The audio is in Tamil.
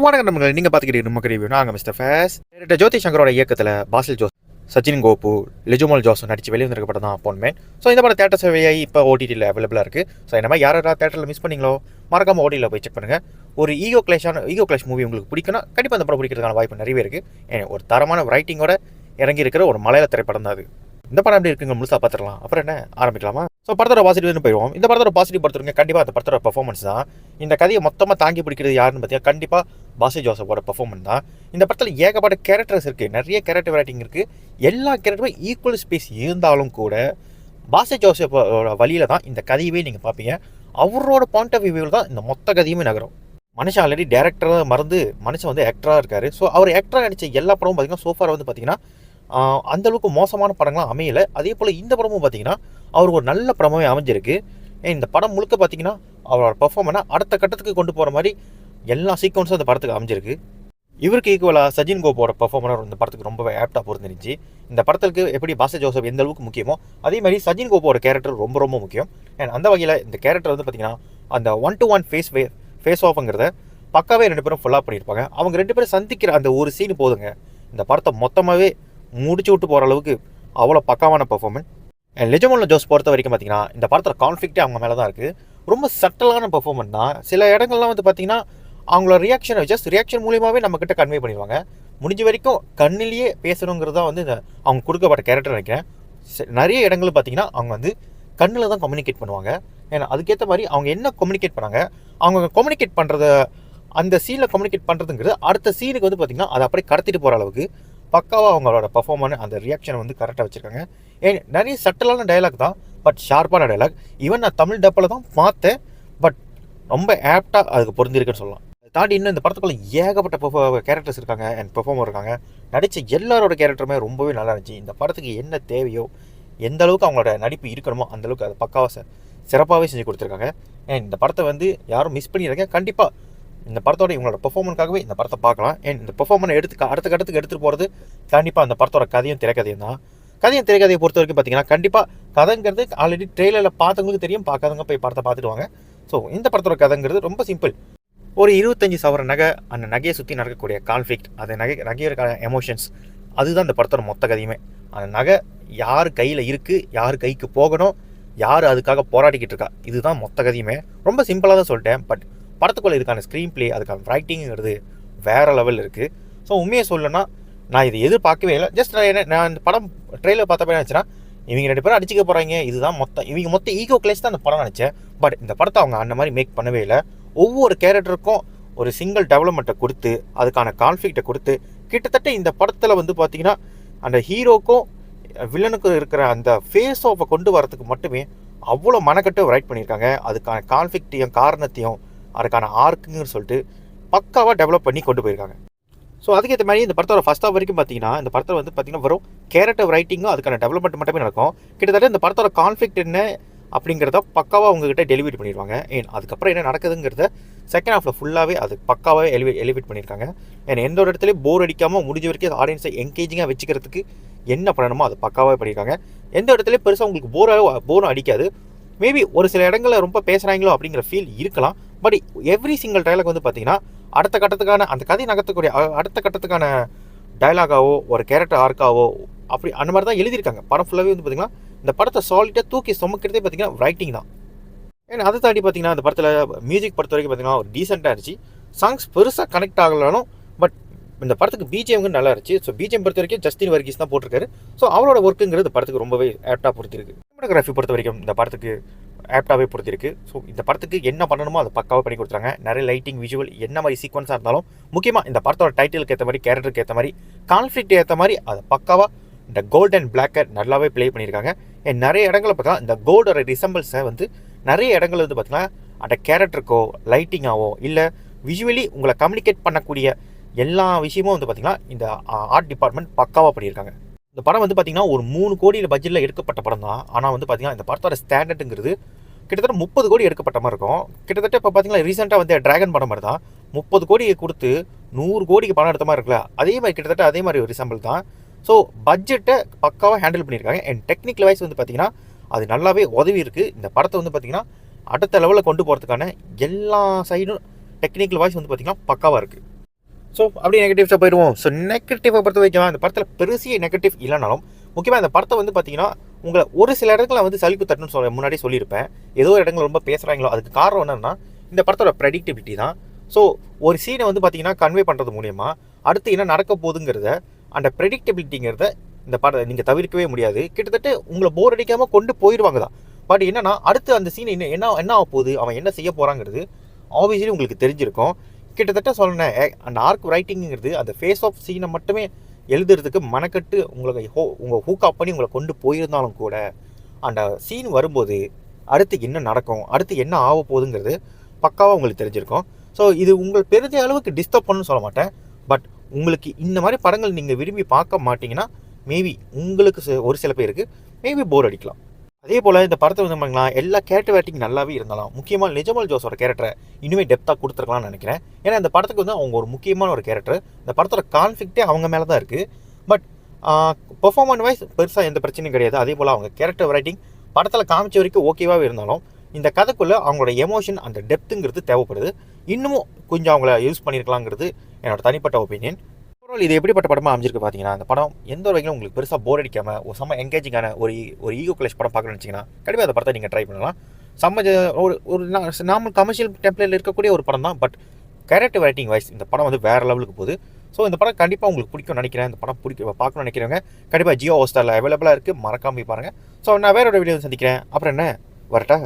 வணக்கம் நம்மளை நீங்கள் பார்த்துக்கிட்டு நமக்கு ரிவ்யூ நாங்கள் மிஸ்டர் ஃபேஸ் டேரக்டர் ஜோதி சங்கரோட இயக்கத்தில் பாசில் ஜோஸ், சச்சின் கோபு, லிஜுமல் ஜோஸ் நடிச்சு வெளிவந்திருக்க படம் தான் அப்பாயின்மெண்ட். ஸோ இந்த படம் தேட்டர் சேவையாகி இப்போ ஓடிடியில் அவைலபிளாக இருக்குது. ஸோ இந்த மாதிரி யாராவது தேட்டரில் மிஸ் பண்ணீங்களோ மறக்காமல் ஓடிடியில் போய் செக் பண்ணுங்கள். ஒரு ஈகோ கிளாஷ் மூவி உங்களுக்கு பிடிக்குன்னா கண்டிப்பாக அந்த படம் பிடிக்கிறதுக்கான வாய்ப்பு நிறையவே இருக்குது. ஒரு தரமான ரைட்டிங்கோட இறங்கி இருக்கிற ஒரு மலையாள திரைப்படம் தான் அது. இந்த படம் எப்படி இருக்குங்க முழுசாக பார்த்துடலாம். அப்புறம் என்ன ஆரம்பிக்கலாமா? ஸோ படத்தோட பாசிட்டிவ்னு போயிடுவோம். இந்த படத்தோட பாசிட்டிவ் பொறுத்தவரைங்க கண்டிப்பாக அந்த படத்தோட பர்ஃபார்மன்ஸ் தான். இந்த கதையை மொத்தமாக தாங்கி பிடிக்கிறது யாருன்னு பார்த்தீங்கன்னா கண்டிப்பாக பாசில் ஜோசப்போட பர்ஃபார்மன்ஸ் தான். இந்த படத்தில் ஏகப்பட்ட கேரக்டர்ஸ் இருக்குது, நிறைய கேரக்டர் ரைட்டிங் இருக்குது. எல்லா கேரக்டருமே ஈக்குவல் ஸ்பேஸ் இருந்தாலும் கூட பாசில் ஜோசப்போட வழியில் தான் இந்த கதையவே நீங்கள் பார்ப்பீங்க. அவரோட பாயிண்ட் ஆஃப் வியூவில் தான் இந்த மொத்த கதையுமே நகரும். மனுஷன் ஆல்ரெடி டேரக்டராக மறந்து மனுஷன் வந்து ஆக்டராக இருக்கார். ஸோ அவர் ஆக்டராக நடித்த எல்லா படமும் பார்த்தீங்கன்னா சோஃபார் வந்து பார்த்தீங்கன்னா அந்தளவுக்கு மோசமான படங்கள்லாம் அமையலை. அதே போல் இந்த படமும் பார்த்தீங்கன்னா அவருக்கு ஒரு நல்ல படமாகவே அமைஞ்சிருக்கு. இந்த படம் முழுக்க பார்த்தீங்கன்னா அவரோட பர்ஃபார்மனை அடுத்த கட்டத்துக்கு கொண்டு போகிற மாதிரி எல்லா சீக்வன்ஸும் அந்த படத்துக்கு அமைஞ்சிருக்கு. இவருக்கு ஈக்குவலாக சச்சின் கோபோட பர்ஃபார்மனர் இந்த படத்துக்கு ரொம்பவே ஆப்டாக பொருந்துருந்துச்சு. இந்த படத்துக்கு எப்படி பாசில் ஜோசப் எந்த அளவுக்கு முக்கியமோ அதே மாதிரி சச்சின் கோபோட கேரக்டர் ரொம்ப ரொம்ப முக்கியம். அந்த வகையில் இந்த கேரக்டர் வந்து பார்த்தீங்கன்னா அந்த 1-to-1 ஃபேஸ் ஆஃப்ங்கிறத பக்காவே ரெண்டு பேரும் ஃபுல்லாக பண்ணியிருப்பாங்க. அவங்க ரெண்டு பேரும் சந்திக்கிற அந்த ஒரு சீன் போதுங்க இந்த படத்தை மொத்தமாகவே முடிச்சு விட்டு போகிற அளவுக்கு அவ்வளோ பக்காவான பர்ஃபார்மன்ஸ். லிஜுமல் ஜோஸ் பொறுத்த வரைக்கும் பார்த்தீங்கன்னா இந்த படத்தில் கான்ஃப்ளிக்டே அவங்க மேலே தான் இருக்குது. ரொம்ப சட்டலான பர்ஃபார்மன்ஸ் தான். சில இடங்கள்லாம் வந்து பார்த்தீங்கன்னா அவங்களோட ரியாக்ஷன் மூலியமாகவே நம்மக்கிட்ட கன்வே பண்ணிடுவாங்க. முடிஞ்ச வரைக்கும் கண்ணிலேயே பேசணுங்கிறது தான் வந்து இந்த அவங்க கொடுக்கப்பட்ட கேரக்டர் நினைக்கிறேன். நிறைய இடங்கள் பார்த்தீங்கன்னா அவங்க வந்து கண்ணில் தான் கம்யூனிகேட் பண்ணுவாங்க. ஏன்னா அதுக்கேற்ற மாதிரி அவங்க என்ன கம்யூனிகேட் பண்ணாங்க, அவங்க கம்யூனிகேட் பண்ணுறத அந்த சீனில் கம்யூனிகேட் பண்ணுறதுங்கிறது அடுத்த சீனுக்கு வந்து பார்த்திங்கன்னா அதை அப்படியே கடத்திட்டு போகிற அளவுக்கு பக்காவாக அவங்களோட பர்ஃபார்மன்ஸ் அந்த ரியாக்ஷனை வந்து கரெக்டாக வச்சுருக்காங்க. நிறைய சட்டலான டைலாக் தான், பட் ஷார்ப்பான டைலாக். ஈவன் நான் தமிழ் டப்பில் தான் பார்த்தேன், பட் ரொம்ப ஆப்டாக அதுக்கு பொருந்திருக்குன்னு சொல்லலாம். அதை தாண்டி இன்னும் இந்த படத்துக்குள்ள ஏகப்பட்ட கேரக்டர்ஸ் இருக்காங்க அண்ட் பெர்ஃபார்மர் இருக்காங்க. நடித்த எல்லாரோட கேரக்டருமே ரொம்பவே நல்லா இருந்துச்சு. இந்த படத்துக்கு என்ன தேவையோ எந்த அளவுக்கு அவங்களோட நடிப்பு இருக்கணுமோ அந்தளவுக்கு அதை பக்காவாக சிறப்பாகவே செஞ்சு கொடுத்துருக்காங்க. இந்த படத்தை வந்து யாரும் மிஸ் பண்ணிடுறாங்க. கண்டிப்பாக இந்த படத்தோட இவங்களோட பெர்ஃபார்மன்ஸ்க்காகவே இந்த படத்தை பார்க்கலாம். இந்த பெர்ஃபார்மன்ஸ் அடுத்த கட்டத்துக்கு எடுத்துகிட்டு போகிறது கண்டிப்பாக அந்த படத்தோட கதையும் திரைக்கதையும் தான். திரைக்கதையை பொறுத்த வரைக்கும் பார்த்தீங்கன்னா கண்டிப்பாக கதைங்கிறது ஆல்ரெடி ட்ரெயிலரில் பார்த்தவங்களுக்கு தெரியும், பார்க்காதவங்க போய் படத்தை பார்த்துட்டு வாங்க. ஸோ இந்த படத்தோட கதைங்கிறது ரொம்ப சிம்பிள். ஒரு 25 சவர நகை, அந்த நகையை சுற்றி நடக்கக்கூடிய கான்ஃப்ளிக்ட், அந்த நகையோட எமோஷன்ஸ், அதுதான் இந்த படத்தோட மொத்த கதையுமே. அந்த நகை யார் கையில் இருக்குது, யார் கைக்கு போகணும், யார் அதுக்காக போராடிக்கிட்டு இருக்கா, இதுதான் மொத்த கதையுமே. ரொம்ப சிம்பிளாக தான் சொல்லிட்டேன், பட் படத்துக்குள்ளே இதுக்கான ஸ்க்ரீன் பிளே, அதுக்கான ரைட்டிங்கிறது வேறு லெவலில் இருக்குது. ஸோ உண்மையை சொல்லணும்னா நான் இதை எதிர்பார்க்கவே இல்லை. ஜஸ்ட் நான் இந்த படம் ட்ரெயிலர் பார்த்தப்ப என்ன நினச்சேன்னா இவங்க ரெண்டு பேரும் அடிச்சிக்க போகிறாங்க, இதுதான் மொத்த ஈகோ கிளாஷ் தான் அந்த படம் நினச்சேன். பட் இந்த படத்தை அவங்க அந்த மாதிரி மேக் பண்ணவே இல்லை. ஒவ்வொரு கேரக்டருக்கும் ஒரு சிங்கிள் டெவலப்மெண்ட்டை கொடுத்து அதுக்கான கான்ஃப்ளிக்டை கொடுத்து கிட்டத்தட்ட இந்த படத்தில் வந்து பார்த்திங்கன்னா அந்த ஹீரோக்கும் வில்லனுக்கும் இருக்கிற அந்த ஃபேஸ் ஆஃபை கொண்டு வரதுக்கு மட்டுமே அவ்வளோ மனக்கட்டு ரைட் பண்ணியிருக்காங்க. அதுக்கான கான்ஃப்ளிக்டையும் காரணத்தையும் அதுக்கான ஆர்க்குன்னு சொல்லிட்டு பக்காவாக டெவலப் பண்ணி கொண்டு போயிருக்காங்க. ஸோ அதுக்கேற்ற மாதிரி இந்த படத்தோட ஃபர்ஸ்ட் ஹாஃப் வரைக்கும் பார்த்தீங்கன்னா இந்த படத்தில் வந்து பார்த்திங்கன்னா வெறும் கேரக்டர் ரைட்டிங்கும் அதுக்கான டெவலப்மெண்ட் மட்டுமே நடக்கும். கிட்டத்தட்ட இந்த படத்தோட கான்ஃப்ளிக்ட் என்ன அப்படிங்கிறத பக்காவாக உங்ககிட்ட டெலிவரி பண்ணிடுவாங்க. அதுக்கப்புறம் என்ன நடக்குதுங்கிறத செகண்ட் ஹாஃபில் ஃபுல்லாகவே அது பக்காவாகவே எலிவேட் பண்ணியிருக்காங்க. எந்த ஒரு இடத்துலையும் போர் அடிக்காமல் முடிஞ்ச வரைக்கும் ஆடியன்ஸை என்கேஜிங்காக வச்சுக்கிறதுக்கு என்ன பண்ணணுமோ அது பக்காவாகவே பண்ணியிருக்காங்க. எந்த இடத்துலையும் பெருசாக உங்களுக்கு போரும் அடிக்காது. மேபி ஒரு சில இடங்களில் ரொம்ப பேசுகிறாங்களோ அப்படிங்கிற ஃபீல் இருக்கலாம். பட் எவ்ரி சிங்கிள் டைலாக் வந்து பார்த்தீங்கன்னா அடுத்த கட்டத்துக்கான அந்த கதை நகர்த்தக்கூடிய அடுத்த கட்டத்துக்கான டைலாகாவோ ஒரு கேரக்டர் ஆர்க்காவோ அப்படி அந்த மாதிரி தான் எழுதியிருக்காங்க. படம் ஃபுல்லாகவே வந்து பார்த்திங்கன்னா இந்த படத்தை சாலிட்டாக தூக்கி சுமக்கிறதே பார்த்திங்கன்னா ரைட்டிங் தான். அதை தாண்டி பார்த்திங்கன்னா இந்த படத்தில் மியூசிக் பொறுத்த வரைக்கும் பார்த்திங்கன்னா ஒரு டீசெண்டாக இருந்துச்சு. சாங்ஸ் பெருசாக கனெக்ட் ஆகலாலும் பட் இந்த படத்துக்கு பிஜிஎம்ங்க நல்லா இருந்துச்சு. ஸோ பிஜிஎம் பொறுத்த வரைக்கும் ஜஸ்டின் வர்கீஸ் தான் போட்டிருக்காரு. ஸோ அவரோட ஒர்க்குங்கிறது படத்துக்கு ரொம்பவே ஆப்டாக பொறுத்திருக்கு. சினிமாட்டோகிராஃபி பொறுத்த வரைக்கும் இந்த படத்துக்கு ஆப்டாகவே பொறுத்திருக்கு. ஸோ இந்த படத்துக்கு என்ன பண்ணணுமோ அதை பக்காவாக பண்ணி கொடுத்துறாங்க. நிறைய லைட்டிங், விஷுவல், என்ன மாதிரி சீக்வன்ஸாக இருந்தாலும் முக்கியமாக இந்த படத்தோட டைட்டிலுக்கு ஏற்ற மாதிரி, கேரக்டருக்கு ஏற்ற மாதிரி, கான்ஃப்ளிக்ட் ஏற்ற மாதிரி அதை பக்காவாக இந்த கோல்ட் அண்ட் பிளாக்கை நல்லாவே ப்ளே பண்ணியிருக்காங்க. நிறைய இடங்களில் பார்த்தா இந்த கோல்டோட ரிசம்பிள்ஸை வந்து நிறைய இடங்கள் வந்து பார்த்திங்கன்னா அந்த கேரக்டருக்கோ லைட்டிங்காவோ இல்லை விஷுவலி உங்களை கம்யூனிகேட் பண்ணக்கூடிய எல்லா விஷயமும் வந்து பார்த்திங்கன்னா இந்த ஆர்ட் டிபார்ட்மெண்ட் பக்காவாக பண்ணியிருக்காங்க. இந்த படம் வந்து பார்த்திங்கன்னா ஒரு 3 கோடி பட்ஜெட்டில் எடுக்கப்பட்ட படம் தான். ஆனால் வந்து பார்த்திங்கன்னா இந்த படத்தோட ஸ்டாண்டர்டுங்கிறது கிட்டத்தட்ட 30 கோடி எடுக்கப்பட்ட மாதிரி இருக்கும். கிட்டத்தட்ட இப்போ பார்த்திங்கன்னா ரீசெண்டாக வந்து டிராகன் படம் மாதிரி தான் 30 கோடியை கொடுத்து 100 கோடிக்கு படம் எடுத்த மாதிரி இருக்குல்ல, அதே மாதிரி கிட்டத்தட்ட அதே மாதிரி ஒரு ரிசம்பிள் தான். ஸோ பட்ஜெட்டை பக்காவாக ஹேண்டில் பண்ணியிருக்காங்க. டெக்னிக்கல் வைஸ் வந்து பார்த்திங்கன்னா அது நல்லாவே உதவி இருக்குது. இந்த படத்தை வந்து பார்த்திங்கன்னா அடுத்த லெவலில் கொண்டு போகிறதுக்கான எல்லா சைடும் டெக்னிக்கல் வைஸ் வந்து பார்த்திங்கன்னா பக்காவாக இருக்குது. ஸோ அப்படி நெகட்டிவ்ஸாக போயிடுவோம். ஸோ நெகட்டிவை பொறுத்த வரைக்கும் அந்த படத்தில் பெருசிய நெகட்டிவ் இல்லைனாலும் முக்கியமாக இந்த படத்தை வந்து பார்த்தீங்கன்னா உங்களை ஒரு சில இடத்துல வந்து சலிப்பு தட்டுன்னு முன்னாடி சொல்லியிருப்பேன். ஏதோ ஒரு இடங்கள் ரொம்ப பேசுகிறாங்களோ அதுக்கு காரணம் என்னன்னா இந்த படத்தோட ப்ரெடிக்டிபிலிட்டி தான். ஸோ ஒரு சீனை வந்து பார்த்தீங்கன்னா கன்வே பண்ணுறது மூலிமா அடுத்து என்ன நடக்க போகுதுங்கிறத அந்த ப்ரெடிக்டபிலிட்டிங்கிறத இந்த படம் நீங்கள் தவிர்க்கவே முடியாது. கிட்டத்தட்ட உங்களை போர் அடிக்காமல் கொண்டு போயிடுவாங்க தான். பட் என்னன்னா அடுத்து அந்த சீன் என்ன ஆக போகுது, அவன் என்ன செய்ய போகிறாங்கிறது ஆப்வியஸ்லி உங்களுக்கு தெரிஞ்சிருக்கும். கிட்டத்தட்ட சொன்னேன் அந்த ஆர்க் ரைட்டிங்கிறது அந்த ஃபேஸ் ஆஃப் சீனை மட்டுமே எழுதுறதுக்கு மனக்கட்டு உங்கள் ஹூக் அப் பண்ணி உங்களை கொண்டு போயிருந்தாலும் கூட அந்த சீன் வரும்போது அடுத்து என்ன நடக்கும், அடுத்து என்ன ஆக போகுதுங்கிறது பக்காவாக உங்களுக்கு தெரிஞ்சிருக்கும். ஸோ இது உங்கள் பெரிய அளவுக்கு டிஸ்டர்ப் பண்ணணும்னு சொல்ல மாட்டேன். பட் உங்களுக்கு இந்த மாதிரி படங்கள் நீங்கள் விரும்பி பார்க்க மாட்டிங்கன்னா மேபி உங்களுக்கு ஒரு சில பேருக்கு மேபி போர் அடிக்கலாம். அதே போல் இந்த படத்தை வந்து பாருங்களா எல்லா கேரக்டர் ஆக்டிங் நல்லாவே இருந்தாலும் முக்கியமாக லிஜமல் ஜோஸோட கேரக்டரை இனிமேல் டெப்த்தாக கொடுத்துருக்கலாம்னு நினைக்கிறேன். ஏன்னா இந்த படத்துக்கு வந்து அவங்க ஒரு முக்கியமான ஒரு கேரக்டர். இந்த படத்தோட கான்ஃப்ளிக்டே அவங்க மேலே தான் இருக்குது. பட் பெர்ஃபார்மன்ஸ் வைஸ் பெருசாக எந்த பிரச்சனையும் கிடையாது. அதே போல் அவங்க கேரக்டர் ரைட்டிங் படத்தில் காமிச்ச வரைக்கும் ஓகேவாகவே இருந்தாலும் இந்த கதைக்குள்ளே அவங்களோட எமோஷன் அந்த டெப்த்துங்கிறது தேவைப்படுது. இன்னமும் கொஞ்சம் அவங்கள யூஸ் பண்ணியிருக்கலாங்கிறது என்னோட தனிப்பட்ட ஒப்பீனியன். ஓவரால் இது எப்படிப்பட்ட படமாக அமைஞ்சிருக்கு பார்த்தீங்கன்னா அந்த படம் எந்த ஒரு வகையிலும் உங்களுக்கு பெருசாக போர் அடிக்காமல் ஒரு செம்ம என்கேஜிங்கான ஒரு ஈகோ கிளாஷ் படம் பார்க்கணும்னு வச்சிங்கன்னா கண்டிப்பாக அந்த படத்தை நீங்கள் ட்ரை பண்ணலாம். ஒரு நார்மல் கமர்ஷியல் டெம்ப்ளேட்டில் இருக்கக்கூடிய ஒரு படம் தான். பட் கேரக்டர் ரைட்டிங் வைஸ் இந்த படம் வந்து வேறு லெவலுக்கு போகுது. ஸோ இந்த படம் கண்டிப்பாக உங்களுக்கு பிடிக்கும்னு நினைக்கிறேன். இந்த படம் பார்க்கணும்னு நினைக்கிறவங்க கண்டிப்பாக ஜியோ ஹாட்ஸ்டாரில் அவைலபிளாக இருக்குது, மறக்காமல் பாருங்கள். ஸோ நான் வேற ஒரு வீடியோ சந்திக்கிறேன். அப்புறம் என்ன வரட்டா.